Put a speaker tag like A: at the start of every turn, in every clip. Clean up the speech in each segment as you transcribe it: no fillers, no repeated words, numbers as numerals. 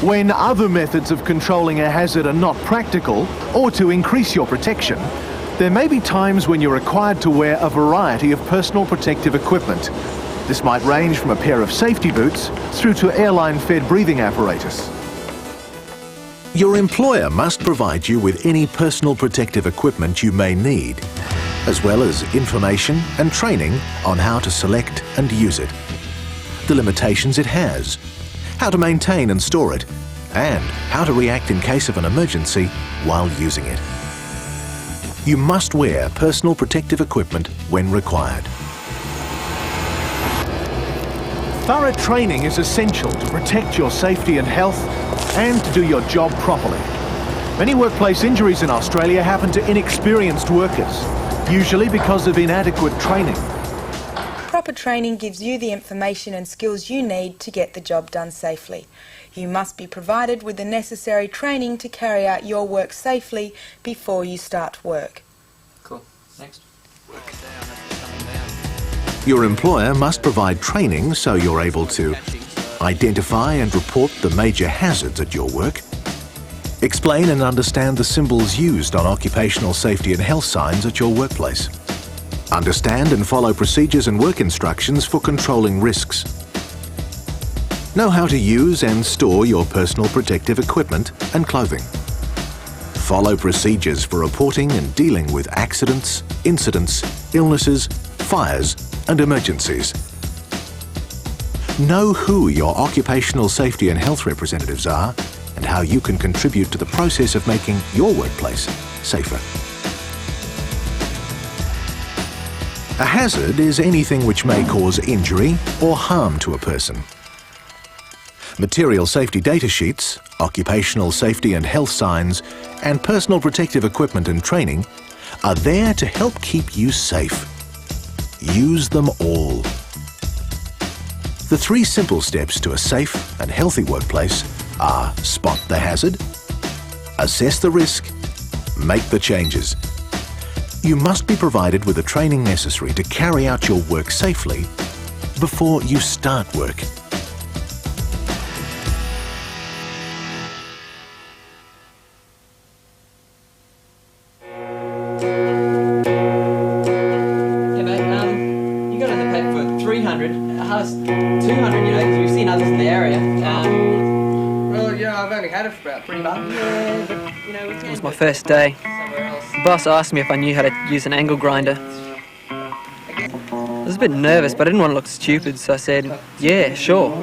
A: When other methods of controlling a hazard are not practical, or to increase your protection, there may be times when you're required to wear a variety of personal protective equipment. This might range from a pair of safety boots through to airline-fed breathing apparatus.
B: Your employer must provide you with any personal protective equipment you may need, as well as information and training on how to select and use it, the limitations it has, how to maintain and store it, and how to react in case of an emergency while using it. You must wear personal protective equipment when required.
A: Thorough training is essential to protect your safety and health and to do your job properly. Many workplace injuries in Australia happen to inexperienced workers, usually because of inadequate training.
C: Proper training gives you the information and skills you need to get the job done safely. You must be provided with the necessary training to carry out your work safely before you start work.
D: Cool. Next.
B: Your employer must provide training so you're able to identify and report the major hazards at your work, explain and understand the symbols used on occupational safety and health signs at your workplace, understand and follow procedures and work instructions for controlling risks, know how to use and store your personal protective equipment and clothing, follow procedures for reporting and dealing with accidents, incidents, illnesses, fires and emergencies. Know who your occupational safety and health representatives are and how you can contribute to the process of making your workplace safer. A hazard is anything which may cause injury or harm to a person. Material safety data sheets, occupational safety and health signs, and personal protective equipment and training are there to help keep you safe. Use them all. The 3 simple steps to a safe and healthy workplace are spot the hazard, assess the risk, make the changes. You must be provided with the training necessary to carry out your work safely before you start work.
D: You got on the paper for 300. How's 200, you know, because we've seen others in the area.
E: Well, yeah, I've only had it for about 3 months.
D: Yeah, but, you know,
F: It was my first day. The boss asked me if I knew how to use an angle grinder. I was a bit nervous, but I didn't want to look stupid, so I said, yeah, sure. I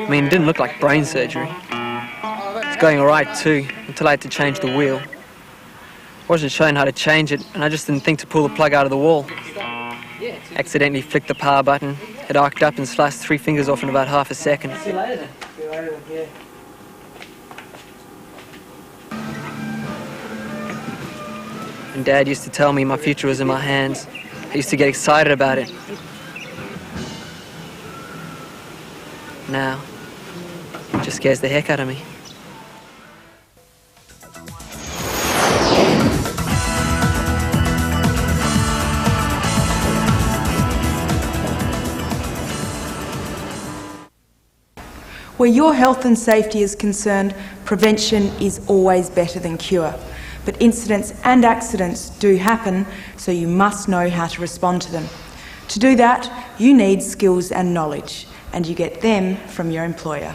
F: mean, it didn't look like brain surgery. It was going all right too, until I had to change the wheel. I wasn't shown how to change it, and I just didn't think to pull the plug out of the wall. Accidentally flicked the power button. It arced up and sliced 3 fingers off in about half a second.
D: See you later then. See you later then, yeah.
F: And Dad used to tell me my future was in my hands. I used to get excited about it. Now, it just scares the heck out of me.
C: Where your health and safety is concerned, prevention is always better than cure. But incidents and accidents do happen, so you must know how to respond to them. To do that, you need skills and knowledge, and you get them from your employer.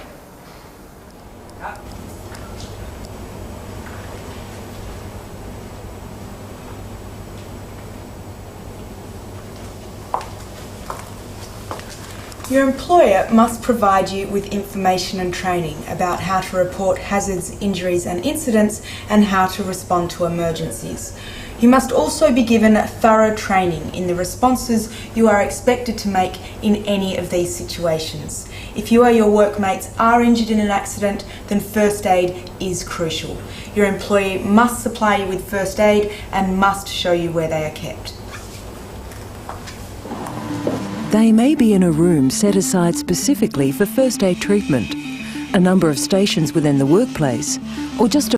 C: Your employer must provide you with information and training about how to report hazards, injuries and incidents and how to respond to emergencies. You must also be given thorough training in the responses you are expected to make in any of these situations. If you or your workmates are injured in an accident, then first aid is crucial. Your employee must supply you with first aid and must show you where they are kept.
G: They may be in a room set aside specifically for first aid treatment, a number of stations within the workplace, or just a